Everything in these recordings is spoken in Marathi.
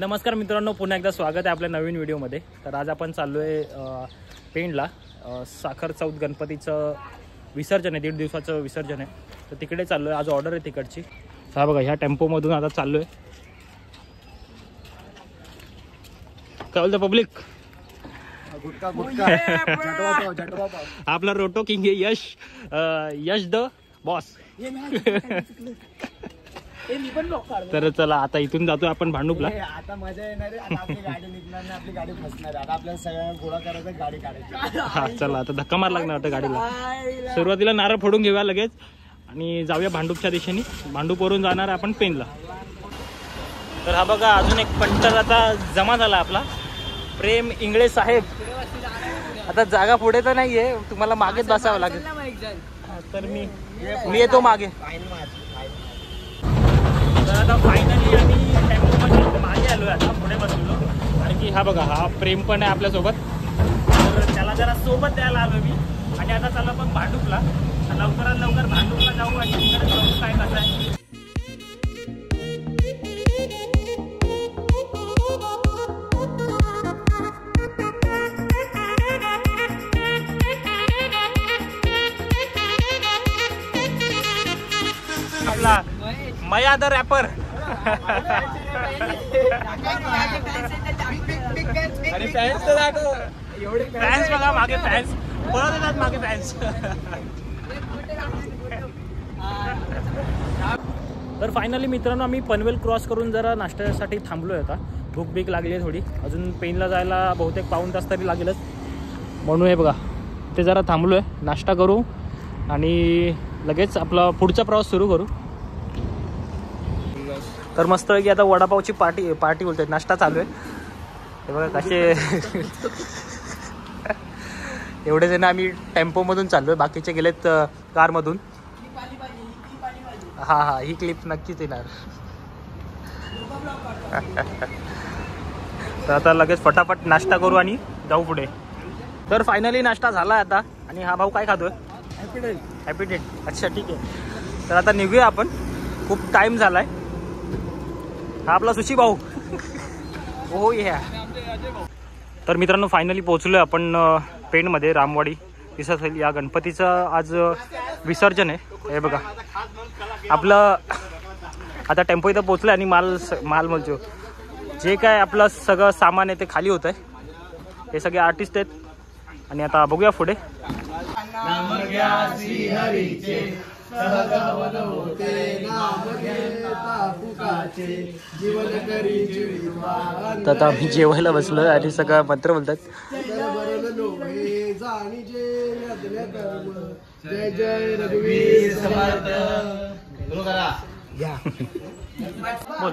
नमस्कार मित्रांनो, पुन्हा एकदा स्वागत आहे आपल्या नवीन व्हिडिओमध्ये। तर आज आपण चाललोय पेणला साखर चौथ गणपतीचं विसर्जन आहे, 1.5 दिवसाचं विसर्जन आहे। तर तिकडे चाललोय, आज ऑर्डर आहे तिकडची। हा बघा, ह्या टेम्पोमधून आता चाललोय। काय बोलतं पब्लिक? गुटका गुटका आपला रोटो किंग आहे यश द बॉस। तर चला आता इथून जातोय आपण भांडुपला। आता मजा येणार आहे, आपली गाडी निघणार नाही, आपली गाडी फसणार आहे। आता आपल्याला सगळ्यांना गोळा करायचं, गाडी काढायची। हा चला, आता धक्का मार लागणार वाटतं गाडीला। सुरुवातीला नारळ फोडून घेऊया लगेच आणि जाऊया भांडुपच्या दिशेने। भांडुपवरून जाणार आपण पेणला। तर हा बघा, अजून एक पंटर आता जमा झाला आपला, प्रेम इंगळे साहेब। आता जागा पुढे तर नाहीये, तुम्हाला मागेच बसावं लागेल। तर मी येतो मागे। तर आता फायनली आम्ही टेम्पोमध्ये मागे आलो आहे, आता पुढे बसलो। कारण की हा बघा, हा प्रेम पण आहे आपल्यासोबत, तर त्याला जरा सोबत द्यायला आलो मी। आणि आता चला पण भांडुपला, लवकरात लवकर भांडुपला जाऊ आणि तिकडे जाऊ काय कसं आहे। आपला मया द रॅपर आणि फॅन्स बघा मागे, फॅन्स पळत येतात मागे फॅन्स। तर फायनली मित्रांनो, आम्ही पनवेल क्रॉस करून जरा नाश्त्यासाठी थांबलोय। आता भूक बीक लागली आहे थोडी, अजून पेणला जायला बहुतेक पाऊण तास तरी लागेलच। म्हणून हे बघा, ते जरा थांबलोय, नाश्ता करू आणि लगेच आपला पुढचा प्रवास सुरू करू। तर मस्त की आता वडापावची पार्टी बोलतात, नाश्ता चालू आहे। हे बघा कसे एवढे जण आम्ही टेम्पोमधून चाललोय, बाकीचे गेलेत कारमधून। हा ही क्लिप नक्कीच येणार। तर आता लगेच फटाफट नाश्ता करू आणि जाऊ पुढे। तर फायनली नाश्ता झाला आता। आणि हा भाऊ काय खातोय? Happy date. अच्छा ठीक आहे, तर आता निघूया आपण, खूप टाइम झालाय। हा आपला सुशी भाऊ। हो या। तर मित्रांनो, फायनली पोहोचलोय आपण पेणमध्ये, रामवाडी दिसत असेल। या गणपतीचं आज विसर्जन आहे। हे बघा आपलं आता टेम्पो इथं पोहोचलं आणि माल म्हणतो जे काय आपलं सगळं सामान आहे ते खाली होत आहे। हे सगळे आर्टिस्ट आहेत आणि आता बघूया पुढे। नाम घ्या श्री हरीचे, सहगवन होते, नाम घेता फुकाचे, जीवन करी जीवांत। तर आता आम्ही जेवायला बसलोय आणि सगळं मंत्र बोलतात। जय जय रघुवीर समर्थ। बोल।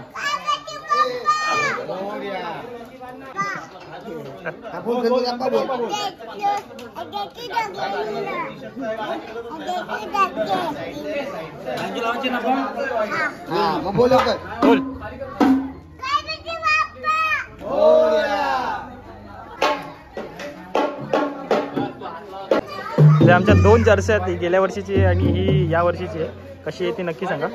आमच्या 2 जर्सी आहेत, ही गेल्या वर्षीची आहे आणि ही या वर्षीची आहे। कशी आहे ती नक्की सांगा।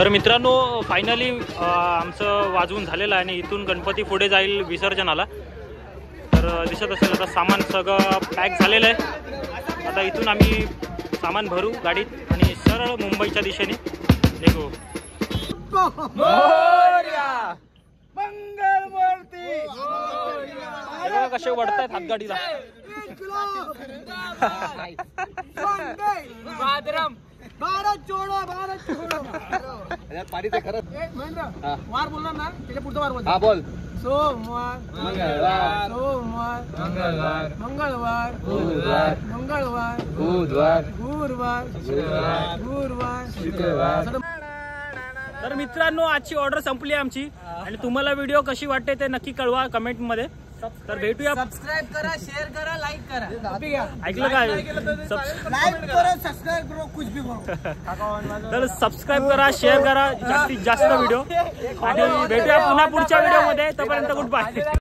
तर मित्रांनो फायनली आमचं वाजवून झालेलं आहे आणि इथून गणपती पुढे जाईल विसर्जनाला. तर दिसत असेल आता सामान सगळं पॅक झालेलं आहे. आता इथून आम्ही सामान भरू गाडीत आणि सरळ मुंबईच्या दिशेने निघू. मंगलमूर्ती कसे वडतायत हातगाडीला. भारत जोडो भारत जोडो. पारीचे खरंच वार बोलणार ना त्याच्या पुढचा वार बोल. हा बोल. सोमवार मंगळवार सोमवार मंगळवार मंगळवार बुधवार मंगळवार बुधवार गुरुवार गुरुवार शुक्रवार. तर मित्रांनो आजची ऑर्डर संपली आमची आणि तुम्हाला व्हिडिओ कशी वाटते ते नक्की कळवा कमेंट मध्ये. तर भेटूया. सबस्क्राईब करा, शेअर करा, लाईक करा. ऐकलं काय? लाईक करा, सबस्क्राईब करा, कुछ भी करो. तर सबस्क्राईब करा, शेअर करा जास्तीत जास्त व्हिडिओ आणि भेटूया पुन्हा पुढच्या व्हिडिओ मध्ये. तोपर्यंत गुड बाय.